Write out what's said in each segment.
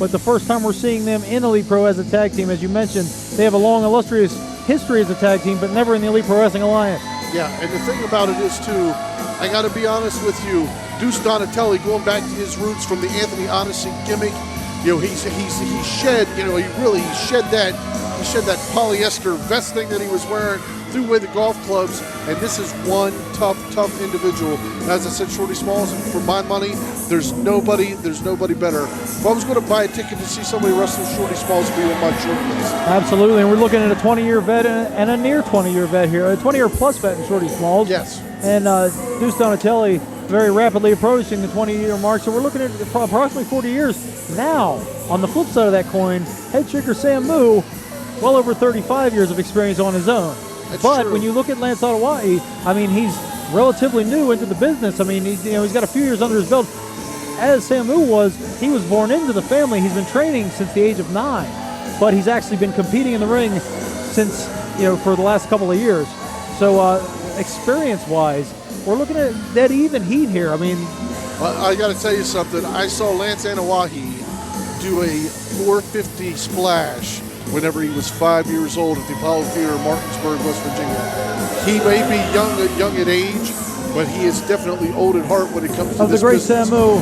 but the first time we're seeing them in Elite Pro as a tag team. As you mentioned, they have a long, illustrious history as a tag team, but never in the Elite Pro Wrestling Alliance. Yeah, and the thing about it is, too, I got to be honest with you, Deuce Donatelli, going back to his roots from the Anthony Odyssey gimmick, you know, he shed, you know, he shed that polyester vest thing that he was wearing, threw away the golf clubs, and this is one tough individual. As I said, Shorty Smalls, for my money, there's nobody better. If I was going to buy a ticket to see somebody wrestle, Shorty Smalls would be on my short list. Absolutely, and we're looking at a 20-year vet and a near 20-year vet here, a 20-year plus vet in Shorty Smalls. Yes. And Deuce Donatelli very rapidly approaching the 20-year mark, so we're looking at approximately 40 years. Now, on the flip side of that coin, Head Shaker Samu, well over 35 years of experience on his own. But when you look at Lance Ottawa'i, I mean, he's relatively new into the business. I mean, he's got a few years under his belt. As Samu was, he was born into the family. He's been training since the age of 9, but he's actually been competing in the ring since, for the last couple of years. So experience-wise, we're looking at dead even heat here. I mean, I got to tell you something. I saw Lance Ottawa'i do a 450 splash whenever he was 5 years old at the Apollo Theater in Martinsburg, West Virginia. He may be young at age, but he is definitely old at heart when it comes to this business. The great Samu.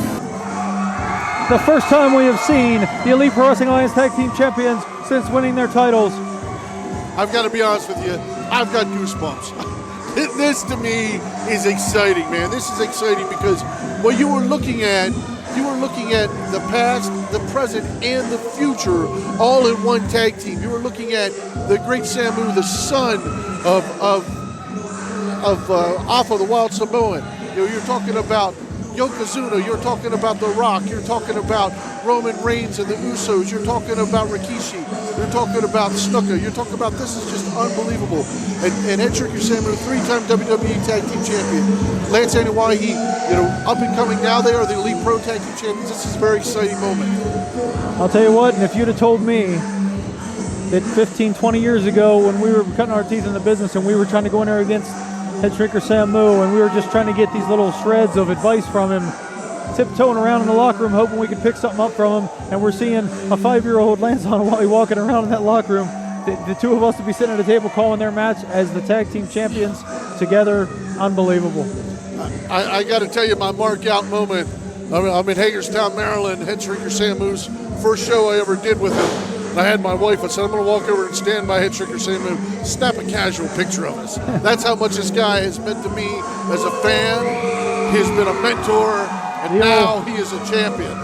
The first time we have seen the Elite Pro Wrestling Alliance Tag Team Champions since winning their titles. I've got to be honest with you, I've got goosebumps. This to me is exciting, man. This is exciting because what you were looking at the past, the present, and the future all in one tag team. You were looking at the great Samu, the son of Alpha, the Wild Samoan. You're talking about Yokozuna, you're talking about The Rock, you're talking about Roman Reigns and the Usos, you're talking about Rikishi, you're talking about Snuka, you're talking about, this is just unbelievable. And Head Shaker Samu, 3-time WWE Tag Team Champion. Lance Ottawa'i, up and coming now, they are the Elite Pro Tag Team Champions. This is a very exciting moment. I'll tell you what, and if you'd have told me that 15, 20 years ago when we were cutting our teeth in the business and we were trying to go in there against Head Shaker Samu, and we were just trying to get these little shreds of advice from him, tiptoeing around in the locker room, hoping we could pick something up from him, and we're seeing a 5-year-old Lance Ottawa'i walking around in that locker room. The two of us to be sitting at a table calling their match as the tag team champions together, unbelievable. I got to tell you, my mark out moment. I'm in Hagerstown, Maryland, Head Shaker Samu's first show I ever did with him. And I had my wife, I said, I'm going to walk over and stand by Head Shaker Samu, snap a casual picture of us. That's how much this guy has meant to me as a fan. He's been a mentor, and now he is a champion.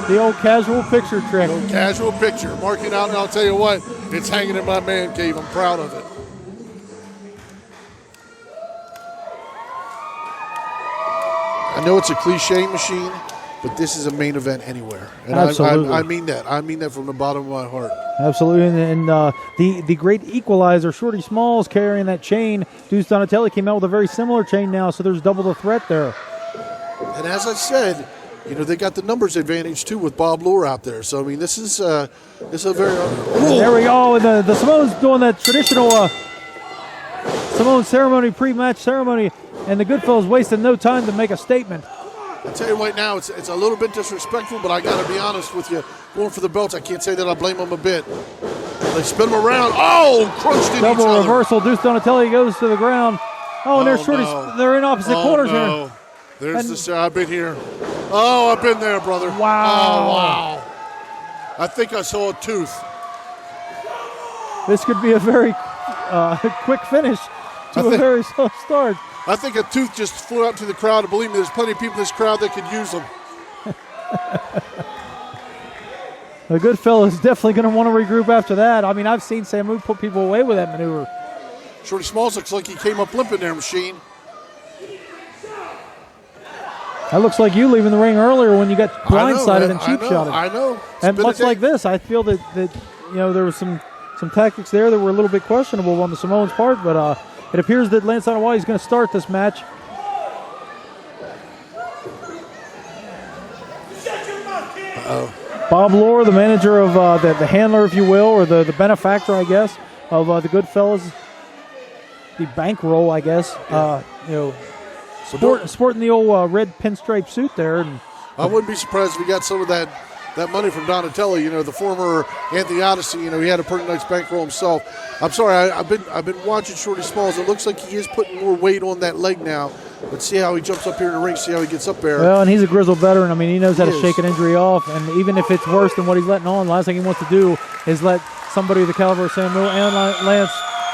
The old casual picture trick. The old casual picture. Marking out, and I'll tell you what, it's hanging in my man cave. I'm proud of it. I know it's a cliche machine, but this is a main event anywhere. And Absolutely. I mean that. I mean that from the bottom of my heart. Absolutely. And the great equalizer, Shorty Smalls, carrying that chain. Deuce Donatelli came out with a very similar chain now, so there's double the threat there. And as I said, they got the numbers advantage, too, with Bob Lure out there. So, I mean, this is a very... There we go. And the Samoan's doing that traditional Samoan ceremony, pre-match ceremony, and the Goodfellas wasted no time to make a statement. I'll tell you right now, it's a little bit disrespectful, but I got to be honest with you. Going for the belts, I can't say that I blame them a bit. They spin them around. Oh, crunched in each other. Double reversal. Deuce Donatelli goes to the ground. Oh, and there's Shorty. No. They're in opposite corners here. There's I've been here. Oh, I've been there, brother. Wow. Oh, wow. I think I saw a tooth. This could be a very quick finish to a very slow start. I think a tooth just flew up to the crowd. Believe me, there's plenty of people in this crowd that could use them. The Goodfellas definitely going to want to regroup after that. I mean, I've seen Samu put people away with that maneuver. Shorty Smalls looks like he came up limping there, Machine. That looks like you leaving the ring earlier when you got blindsided and cheap shotted. I know. And much like this, I feel that there was some tactics there that were a little bit questionable on the Samoans' part, but it appears that Lance Ottawa'i is going to start this match. Bob Lore, the manager of the handler, if you will, or the benefactor, I guess, of the Goodfellas, the bankroll, I guess. Sporting the old red pinstripe suit there. And I wouldn't be surprised if we got some of that that money from Donatelli, the former Anthony Odyssey, he had a pretty nice bankroll himself. I'm sorry, I've been watching Shorty Smalls. It looks like he is putting more weight on that leg now. Let's see how he jumps up here in the ring, see how he gets up there. Well, and he's a grizzled veteran. I mean, he knows how to shake an injury off, and even if it's worse than what he's letting on, the last thing he wants to do is let somebody of the caliber of Samuel and Lance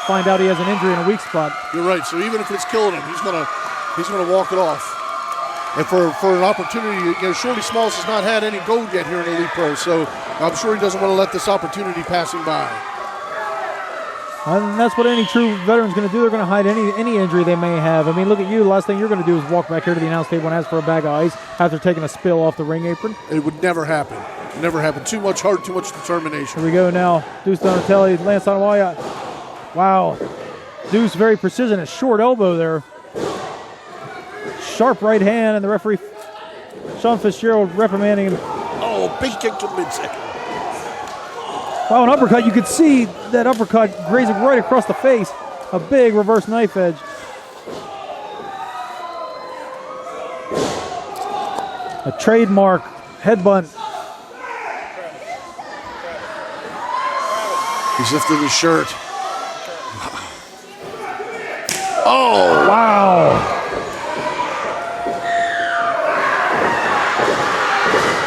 find out he has an injury in a weak spot. You're right. So even if it's killing him, he's gonna walk it off. And for an opportunity, Shorty Smalls has not had any gold yet here in Elite Pro, so I'm sure he doesn't want to let this opportunity pass him by. And that's what any true veteran's going to do. They're going to hide any injury they may have. I mean, look at you. The last thing you're going to do is walk back here to the announce table and ask for a bag of ice after taking a spill off the ring apron. It would never happen. Never happen. Too much heart, too much determination. Here we go now. Deuce Donatelli, Lance Onawaya. Wow. Deuce very precision, a short elbow there. Sharp right hand, and the referee, Sean Fitzgerald, reprimanding him. Oh, big kick to the midsection. Wow, an uppercut. You could see that uppercut grazing right across the face. A big reverse knife edge. A trademark headbutt. He's lifting his shirt. Oh! Wow.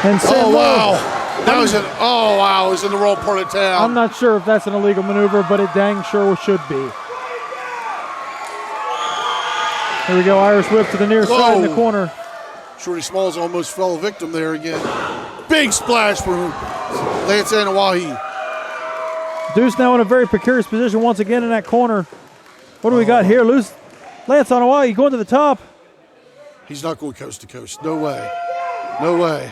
And oh, wow. He's in the wrong part of town. I'm not sure if that's an illegal maneuver, but it dang sure should be. Here we go, Irish whip to the near side in the corner. Shorty Smalls almost fell a victim there again. Big splash for Lance Anoa'i. Deuce now in a very precarious position once again in that corner. What do we got here? Lance Anoa'i going to the top. He's not going coast to coast. No way. No way.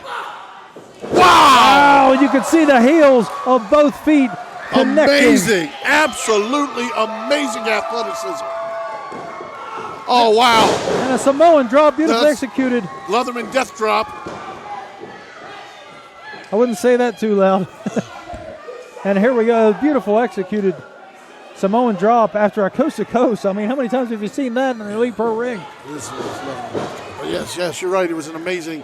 Wow! You can see the heels of both feet connecting. Amazing. Absolutely amazing athleticism. Oh, wow. And a Samoan drop, beautifully executed. Leatherman death drop. I wouldn't say that too loud. And here we go, beautiful executed Samoan drop after a coast to coast. I mean, how many times have you seen that in an Elite Pro ring? Yes, you're right. It was an amazing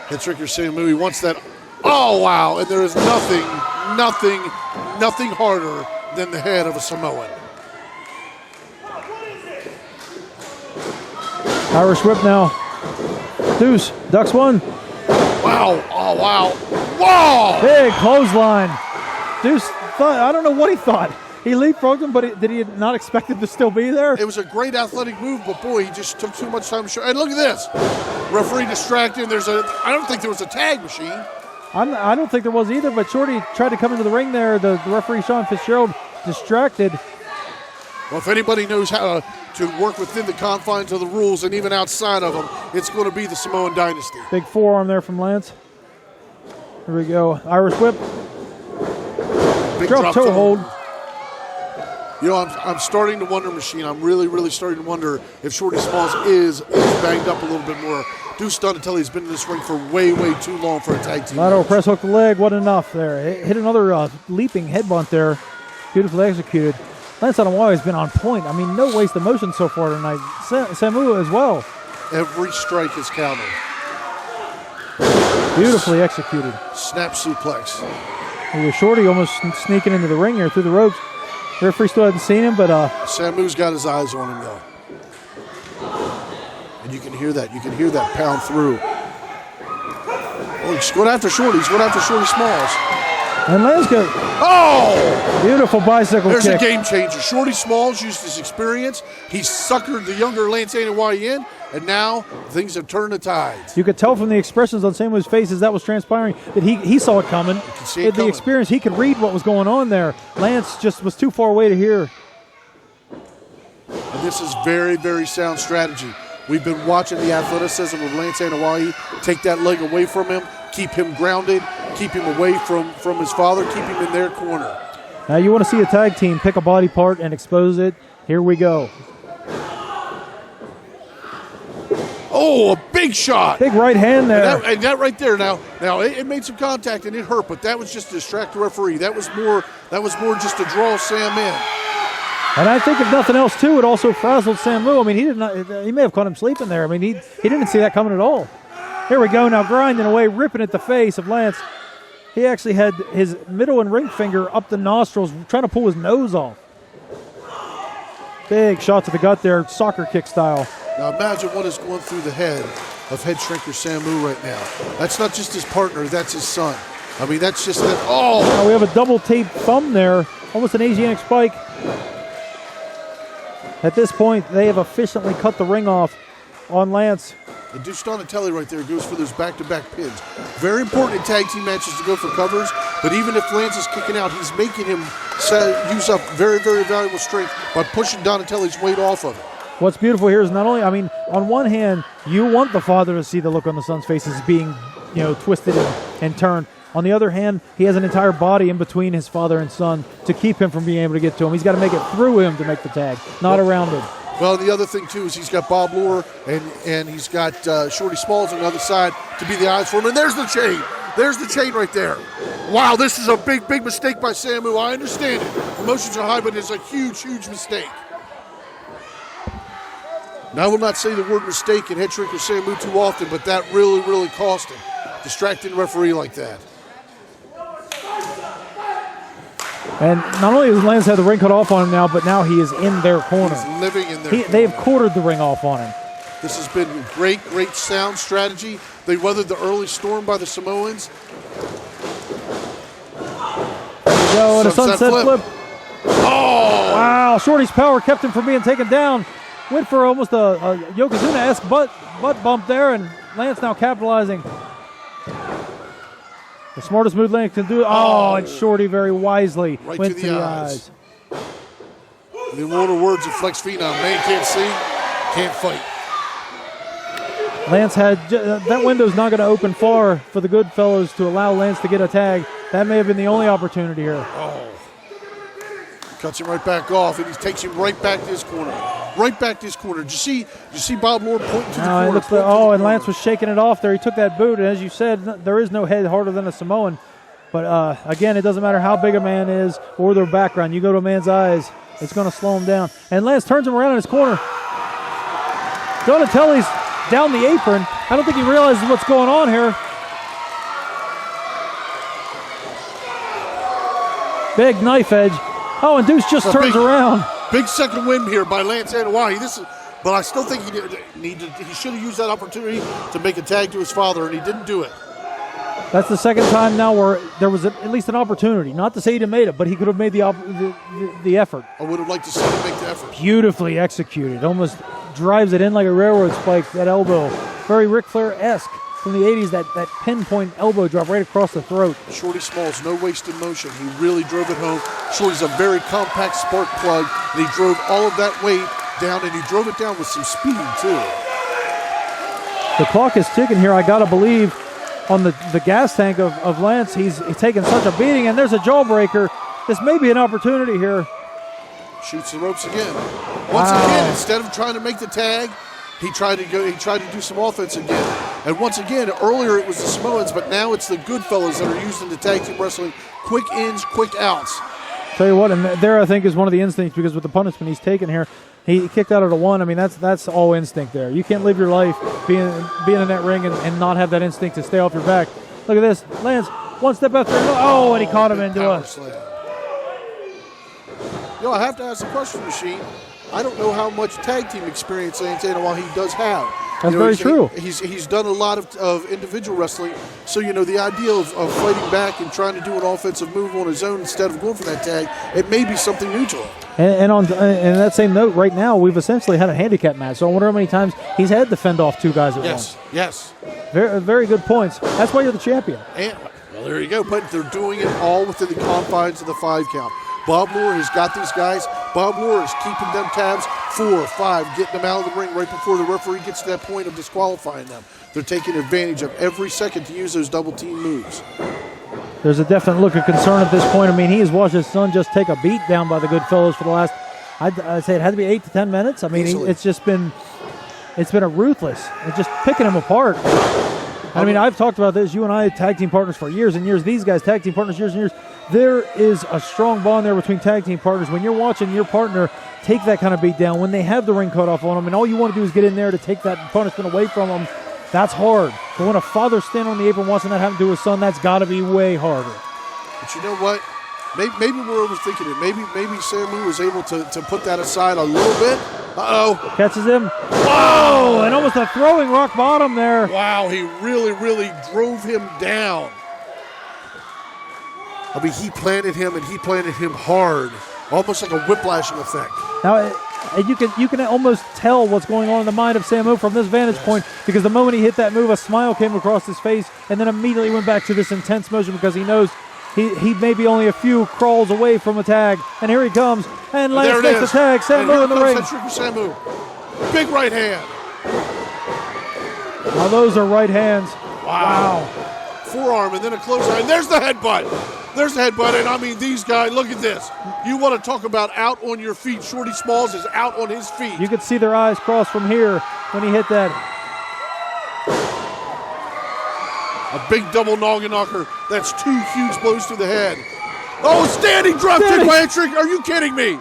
hit trick. Samu. He wants that. Oh, wow. And there is nothing harder than the head of a Samoan. Irish whip now. Deuce, ducks one. Wow. Oh, wow. Whoa! Big clothesline. Deuce thought, I don't know what he thought. He leapfrogged him, but did he not expect him to still be there? It was a great athletic move, but boy, he just took too much time to show. And look at this. Referee distracted. I don't think there was a tag machine. I don't think there was either, but Shorty tried to come into the ring there. The referee, Sean Fitzgerald, distracted. Well, if anybody knows how to work within the confines of the rules and even outside of them, it's going to be the Samoan Dynasty. Big forearm there from Lance. Here we go. Irish whip. Big drop toe hold. I'm starting to wonder, Machine. I'm really starting to wonder if Shorty Smalls is banged up a little bit more. Deuce Donatelli's been in this ring for way too long for a tag team. Lateral press hook the leg, wasn't enough there. Hit another leaping headbutt there. Beautifully executed. Lance Anoa'i has been on point. I mean, no waste of motion so far tonight. Samu as well. Every strike is counted. Beautifully executed. Snap suplex. Shorty almost sneaking into the ring here through the ropes. Referee still hasn't seen him, but Samu's got his eyes on him though. And you can hear that. You can hear that pound through. Oh, he's going after Shorty. He's going after Shorty Smalls. And Lance goes. Oh! Beautiful bicycle kick. There's a game changer. Shorty Smalls used his experience. He suckered the younger Lance Anoa'i in, and now things have turned the tides. You could tell from the expressions on Samu's face as that was transpiring that he saw it coming. You can see it coming. The experience, he could read what was going on there. Lance just was too far away to hear. And this is very sound strategy. We've been watching the athleticism of Lance Anoa'i. Take that leg away from him, keep him grounded, keep him away from his father, keep him in their corner. Now you want to see a tag team pick a body part and expose it. Here we go. Oh, a big shot. Big right hand there. And that right there now it made some contact and it hurt, but that was just to distract the referee. That was more just to draw Sam in. And I think if nothing else too, it also frazzled Samu. I mean, he may have caught him sleeping there. I mean, he didn't see that coming at all. Here we go now, grinding away, ripping at the face of Lance. he actually had his middle and ring finger up the nostrils, trying to pull his nose off. Big shot to the gut there, soccer kick style. Now imagine what is going through the head of head shrinker Samu right now. That's not just his partner, that's his son. I mean, that's just that. Oh! Now we have a double taped thumb there, almost an Asiatic spike. At this point, they have efficiently cut the ring off on Lance. And Deuce Donatelli right there goes for those back-to-back pins. Very important in tag team matches to go for covers, but even if Lance is kicking out, he's making him use up very, very valuable strength by pushing Donatelli's weight off of it. What's beautiful here is not only, I mean, on one hand, you want the father to see the look on the son's face as being, twisted and turned. On the other hand, he has an entire body in between his father and son to keep him from being able to get to him. He's got to make it through him to make the tag, not around him. Well, the other thing, too, is he's got Bob Lohr and he's got Shorty Smalls on the other side to be the eyes for him. And there's the chain. There's the chain right there. Wow, this is a big, big mistake by Samu. I understand it. Emotions are high, but it's a huge, huge mistake. Now, I will not say the word mistake in head shrinker Samu too often, but that really, really cost him. Distracting the referee like that. And not only does Lance have the ring cut off on him now, but now he is in their corner. He's living in their corner. They've quartered the ring off on him. This has been great, great sound strategy. They weathered the early storm by the Samoans. There we go, and a sunset flip. Oh! Wow, Shorty's power kept him from being taken down. Went for almost a Yokozuna-esque butt bump there, and Lance now capitalizing. The smartest move Lance can do. Oh, and Shorty very wisely right went to the eyes. The immortal words of Flex Phenom: man can't see, can't fight. Lance had, that window's not going to open far for the Goodfellows to allow Lance to get a tag. That may have been the only opportunity here. Oh. Cuts him right back off, and he takes him right back to his corner. Right back to his corner. Did you see Bob Lohr pointing to the corner? And Lance was shaking it off there. He took that boot, and as you said, there is no head harder than a Samoan. But again, it doesn't matter how big a man is or their background. You go to a man's eyes, it's going to slow him down. And Lance turns him around in his corner. Donatelli's down the apron. I don't think he realizes what's going on here. Big knife edge. Oh, and Deuce just turns around. Big second win here by Lance Anoa'i. But I still think he should have used that opportunity to make a tag to his father, and he didn't do it. That's the second time now where there was at least an opportunity. Not to say he didn't made it, but he could have made the effort. I would have liked to see him make the effort. Beautifully executed. Almost drives it in like a railroad spike, that elbow. Very Ric Flair-esque from the 80s, that pinpoint elbow drop right across the throat. Shorty Smalls, no wasted motion. He really drove it home. Shorty's a very compact spark plug, and he drove all of that weight down, and he drove it down with some speed, too. The clock is ticking here, I got to believe, on the gas tank of Lance. He's taking such a beating, and there's a jawbreaker. This may be an opportunity here. Shoots the ropes again. Once again, instead of trying to make the tag, he tried to do some offense again. And once again, earlier it was the Samoans, but now it's the Goodfellows that are used in the tag team wrestling. Quick ins, quick outs. Tell you what, and there I think is one of the instincts, because with the punishment he's taken here, he kicked out at a 1. I mean, that's all instinct there. You can't live your life being in that ring and not have that instinct to stay off your back. Look at this. Lance, one step after another. Oh, and he caught him into us. I have to ask the question, Machine. I don't know how much tag team experience Lance Anoa'i does have. That's very true. He's done a lot of individual wrestling, so the idea of fighting back and trying to do an offensive move on his own instead of going for that tag, it may be something new to him. And on that same note, right now we've essentially had a handicap match. So I wonder how many times he's had to fend off two guys at once. Yes. Very, very good points. That's why you're the champion. And well, there you go. But they're doing it all within the confines of the 5 count. Bob Lohr has got these guys. Bob Lohr is keeping them tabs 4, 5, getting them out of the ring right before the referee gets to that point of disqualifying them. They're taking advantage of every second to use those double team moves. There's a definite look of concern at this point. I mean, he has watched his son just take a beat down by the Goodfellows for the last, I'd say it had to be 8 to 10 minutes. I mean, it's been a ruthless. It's just picking him apart. I mean, I've talked about this. You and I tag team partners for years and years. These guys tag team partners years and years. There is a strong bond there between tag team partners. When you're watching your partner take that kind of beat down, when they have the ring cut off on them, and all you want to do is get in there to take that punishment away from them, that's hard. But when a father's standing on the apron watching that happen to his son, that's got to be way harder. But you know what? Maybe we're overthinking it. Maybe Samu was able to put that aside a little bit. Uh-oh. Catches him. Whoa! And almost a throwing rock bottom there. Wow, he really drove him down. I mean, he planted him, and he planted him hard. Almost like a whiplashing effect. Now, you can almost tell what's going on in the mind of Samu from this vantage point, because the moment he hit that move, a smile came across his face, and then immediately went back to this intense motion because he knows he may be only a few crawls away from a tag. And here he comes, and Lance makes the tag. Samu in the ring. Samu. Big right hand. Now those are right hands. Wow. Forearm and then a clothesline. There's the headbutt. There's the headbutt, and I mean, these guys, look at this. You want to talk about out on your feet. Shorty Smalls is out on his feet. You could see their eyes cross from here when he hit that. A big double noggin knocker. That's 2 huge blows to the head. Oh, standing drop kick by Head Trick. Are you kidding me?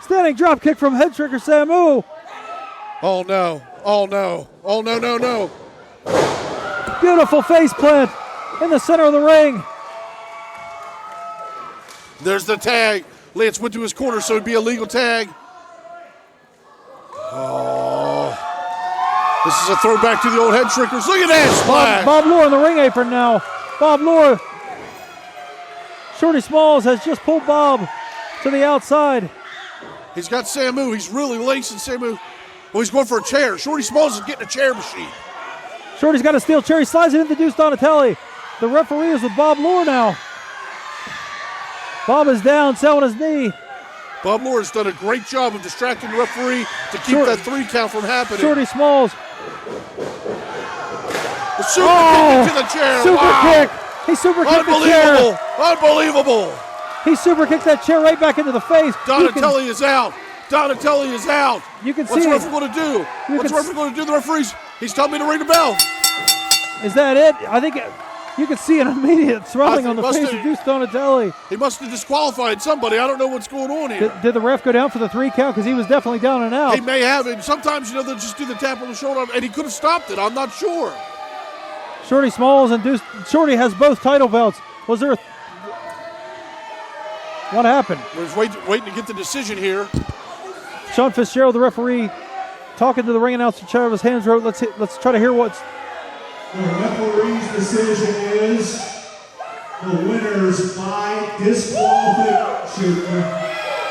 Standing drop kick from Head Tricker Samu. Oh, no. Oh, no. Oh, no. Beautiful face plant in the center of the ring. There's the tag. Lance went to his corner, so it'd be a legal tag. Oh. This is a throwback to the old Head Trickers. Look at that splash. Bob Lure in the ring apron now. Bob Lure. Shorty Smalls has just pulled Bob to the outside. He's got Samu. He's really lacing Samu. Oh, he's going for a chair. Shorty Smalls is getting a chair machine. Shorty's got a steel chair. He slides it into Deuce Donatelli. The referee is with Bob Lure now. Bob is down, selling his knee. Bob Lure has done a great job of distracting the referee to keep that 3 count from happening. Shorty Smalls. The super kick into the chair. Super kick. He super kicked the chair. Unbelievable. He super kicked that chair right back into the face. Donatelli is out. Donatelli is out. You can see What's the referee going to do? What's the referee going to do? The referee's, he's telling me to ring the bell. Is that it? I think you can see an immediate swelling on the face of Deuce Donatelli. He must have disqualified somebody. I don't know what's going on here. Did the ref go down for the 3 count? Because he was definitely down and out. He may have. And sometimes, they'll just do the tap on the shoulder, and he could have stopped it. I'm not sure. Shorty Smalls and Deuce. Shorty has both title belts. Was there what happened? We're just waiting to get the decision here. Sean Fitzgerald, the referee, talking to the ring announcer chair of his hands. Let's try to hear what's. The referee's decision is the winners by disqualification,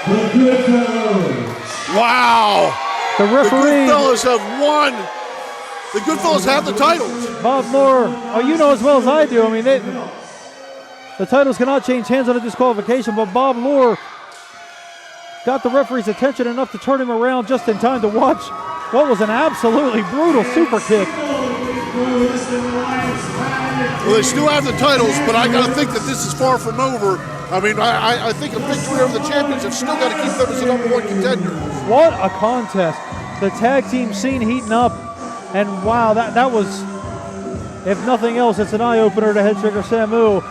the Goodfellows. Wow. The referee. The Goodfellas have won. The Goodfellas have the titles. Bob Lure, you know as well as I do. I mean, the titles cannot change hands on a disqualification, but Bob Lure got the referee's attention enough to turn him around just in time to watch what was an absolutely brutal super kick. Well, they still have the titles, but I got to think that this is far from over. I mean, I think a victory over the champions have still got to keep them as the #1 contender. What a contest. The tag team scene heating up, and wow, that was, if nothing else, it's an eye-opener to Head Tricker Samu.